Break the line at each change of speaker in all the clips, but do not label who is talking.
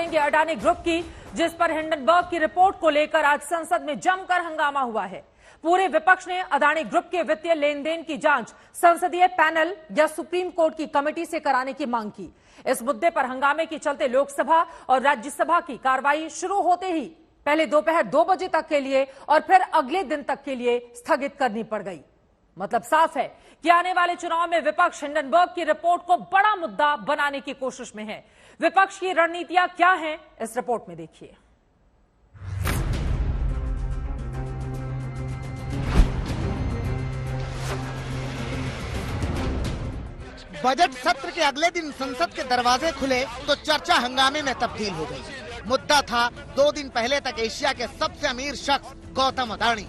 करेंगे अडानी ग्रुप की, जिस पर हिंडनबर्ग की रिपोर्ट को लेकर आज संसद में जमकर हंगामा हुआ है। पूरे विपक्ष ने अडानी ग्रुप के वित्तीय लेन देन की जांच संसदीय पैनल या सुप्रीम कोर्ट की कमेटी से कराने की मांग की। इस मुद्दे पर हंगामे के चलते लोकसभा और राज्यसभा की कार्रवाई शुरू होते ही पहले दोपहर 2 बजे तक के लिए और फिर अगले दिन तक के लिए स्थगित करनी पड़ गई। मतलब साफ है कि आने वाले चुनाव में विपक्ष हिंडनबर्ग की रिपोर्ट को बड़ा मुद्दा बनाने की कोशिश में है। विपक्ष की रणनीतियां क्या हैं, इस रिपोर्ट में देखिए।
बजट सत्र के अगले दिन संसद के दरवाजे खुले तो चर्चा हंगामे में तब्दील हो गई। मुद्दा था 2 दिन पहले तक एशिया के सबसे अमीर शख्स गौतम अडानी।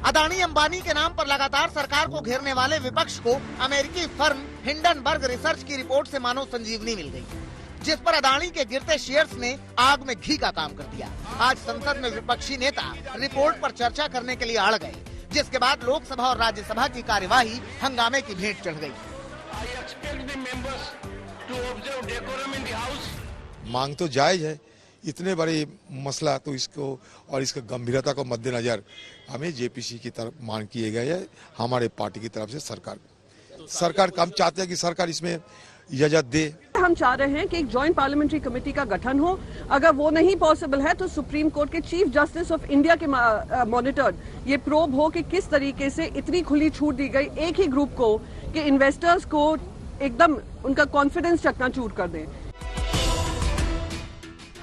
अडानी अंबानी के नाम पर लगातार सरकार को घेरने वाले विपक्ष को अमेरिकी फर्म हिंडनबर्ग रिसर्च की रिपोर्ट से मानो संजीवनी मिल गई, जिस पर अडानी के गिरते शेयर्स ने आग में घी का काम कर दिया। आज संसद में विपक्षी नेता रिपोर्ट पर चर्चा करने के लिए अड़ गए, जिसके बाद लोकसभा और राज्यसभा की कार्यवाही हंगामे की भेंट चढ़ गई।
मांग तो जायज है, इतने बड़े मसला तो इसको और इसका गंभीरता को मद्देनजर हमें जेपीसी की तरफ मांग किए गए है। हमारे पार्टी की तरफ से सरकार हम चाहते हैं कि सरकार इसमें इजाजत दे।
हम चाह रहे हैं कि एक जॉइंट पार्लियामेंट्री कमेटी का गठन हो। अगर वो नहीं पॉसिबल है तो सुप्रीम कोर्ट के चीफ जस्टिस ऑफ इंडिया के मॉनिटर ये प्रोब हो कि किस तरीके से इतनी खुली छूट दी गई एक ही ग्रुप को कि इन्वेस्टर्स को एकदम उनका कॉन्फिडेंस चकनाचूर कर दें।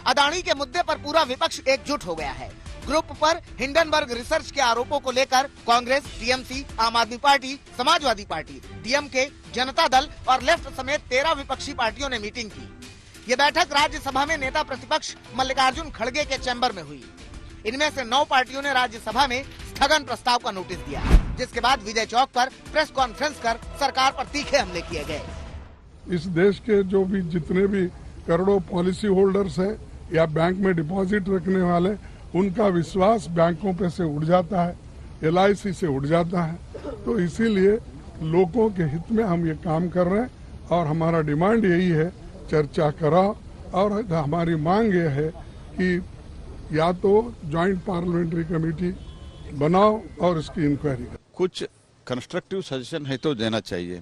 अडानी के मुद्दे पर पूरा विपक्ष एकजुट हो गया है। ग्रुप पर हिंडनबर्ग रिसर्च के आरोपों को लेकर कांग्रेस, टीएमसी, आम आदमी party, Samajwadi party, DMK, Janata Dal और लेफ्ट समेत 13 विपक्षी पार्टियों ने मीटिंग की। ये बैठक राज्यसभा में नेता प्रतिपक्ष मल्लिकार्जुन खड़गे के चैम्बर में हुई। इनमें से 9 पार्टियों ने राज्यसभा में स्थगन प्रस्ताव का नोटिस दिया, जिसके बाद विजय चौक पर प्रेस कॉन्फ्रेंस कर सरकार पर तीखे हमले किए गए।
इस देश के जो भी जितने भी करोड़ों पॉलिसी होल्डर्स हैं या बैंक में डिपॉजिट रखने वाले, उनका विश्वास बैंकों पे से उड़ जाता है, LIC से उड़ जाता है। तो इसीलिए लोगों के हित में हम ये काम कर रहे हैं और हमारा डिमांड यही है, चर्चा कराओ। और हमारी मांग ये है कि या तो जॉइंट पार्लियामेंट्री कमेटी बनाओ और इसकी इंक्वायरी करो।
कुछ कंस्ट्रक्टिव सजेशन है तो देना चाहिए,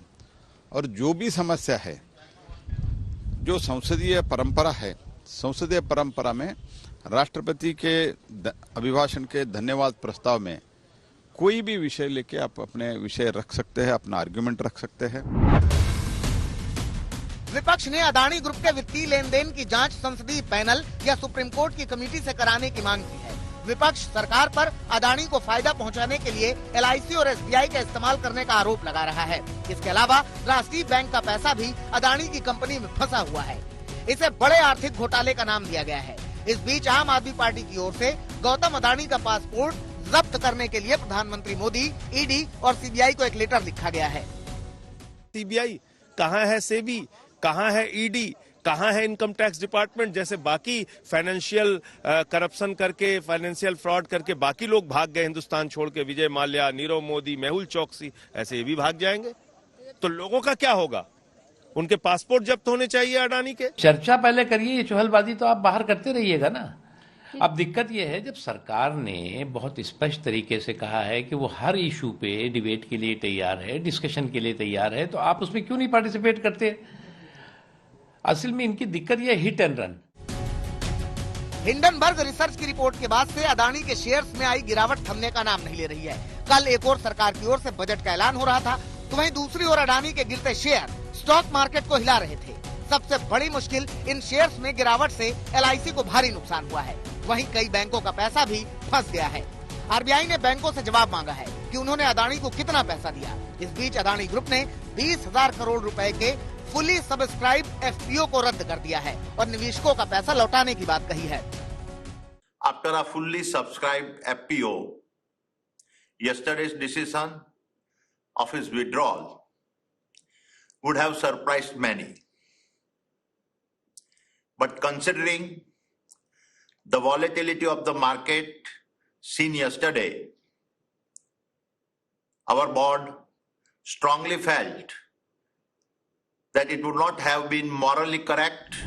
और जो भी समस्या है, जो संसदीय परंपरा है, संसदीय परंपरा में राष्ट्रपति के अभिभाषण के धन्यवाद प्रस्ताव में कोई भी विषय लेके आप अपने विषय रख सकते हैं, अपना आर्गुमेंट रख सकते हैं।
विपक्ष ने अडानी ग्रुप के वित्तीय लेन देन की जांच संसदीय पैनल या सुप्रीम कोर्ट की कमेटी से कराने की मांग की है। विपक्ष सरकार पर अडानी को फायदा पहुंचाने के लिए LIC और SBI का इस्तेमाल करने का आरोप लगा रहा है। इसके अलावा राष्ट्रीय बैंक का पैसा भी अडानी की कंपनी में फंसा हुआ है। इसे बड़े आर्थिक घोटाले का नाम दिया गया है। इस बीच आम आदमी पार्टी की ओर से गौतम अडानी का पासपोर्ट जब्त करने के लिए प्रधानमंत्री मोदी, ED और CBI को एक लेटर लिखा गया है।
CBI कहाँ है, सेबी कहाँ है, ED कहाँ है, इनकम टैक्स डिपार्टमेंट, जैसे बाकी फाइनेंशियल करप्शन करके, फाइनेंशियल फ्रॉड करके बाकी लोग भाग गए हिंदुस्तान छोड़ के, विजय माल्या, नीरव मोदी, मेहुल चौकसी, ऐसे ये भी भाग जाएंगे। तो लोगों का क्या होगा? उनके पासपोर्ट जब्त होने चाहिए अडानी के।
चर्चा पहले करिए, ये चुहलबाजी तो आप बाहर करते रहिएगा ना। अब दिक्कत ये है, जब सरकार ने बहुत स्पष्ट तरीके से कहा है कि वो हर इशू पे डिबेट के लिए तैयार है, डिस्कशन के लिए तैयार है, तो आप उसमें क्यों नहीं पार्टिसिपेट करते? असल में इनकी दिक्कत ये hit and run.
Hindenburg research की रिपोर्ट के बाद से अडानी के शेयर्स में आई गिरावट थमने का नाम नहीं ले रही है। कल एक और सरकार की ओर से बजट का ऐलान हो रहा था, तो वहीं दूसरी ओर अडानी के गिरते शेयर स्टॉक मार्केट को हिला रहे थे। सबसे बड़ी मुश्किल, इन शेयर्स में गिरावट से LIC को भारी नुकसान हुआ है। वहीं कई बैंकों का पैसा भी फंस गया है। RBI ने बैंकों से जवाब मांगा है कि उन्होंने अडानी को कितना पैसा दिया। इस बीच अडानी ग्रुप ने 20,000 करोड़ रुपए के फुली सब्सक्राइब FPO को रद्द कर दिया है और निवेशकों का पैसा लौटाने की बात कही है।
After a fully subscribed FPO, yesterday's decision of his withdrawal would have surprised many. But considering the volatility of the market seen yesterday, our board strongly felt that it would not have been morally correct.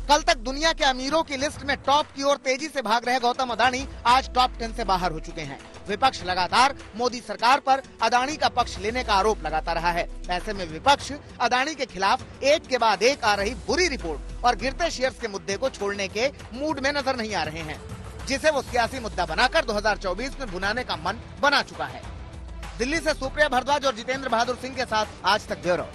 कल तक दुनिया के अमीरों की list में top की ओर तेजी से भाग रहे गौतम अदानी आज टॉप 10 से बाहर हो चुके हैं। विपक्ष लगातार मोदी सरकार पर अदानी का पक्ष लेने का आरोप लगाता रहा है। ऐसे में विपक्ष अदानी के खिलाफ एक के बाद एक आ रही बुरी रिपोर्ट और गिरते शेयर्स के मुद्दे को छोड़ने के मूड में नजर नहीं आ रहे हैं, जिसे वो सियासी मुद्दा बनाकर 2024 में भुनाने का मन बना चुका है। दिल्ली से सुप्रिया भारद्वाज और जितेंद्र बहादुर सिंह के साथ आज तक ब्यूरो।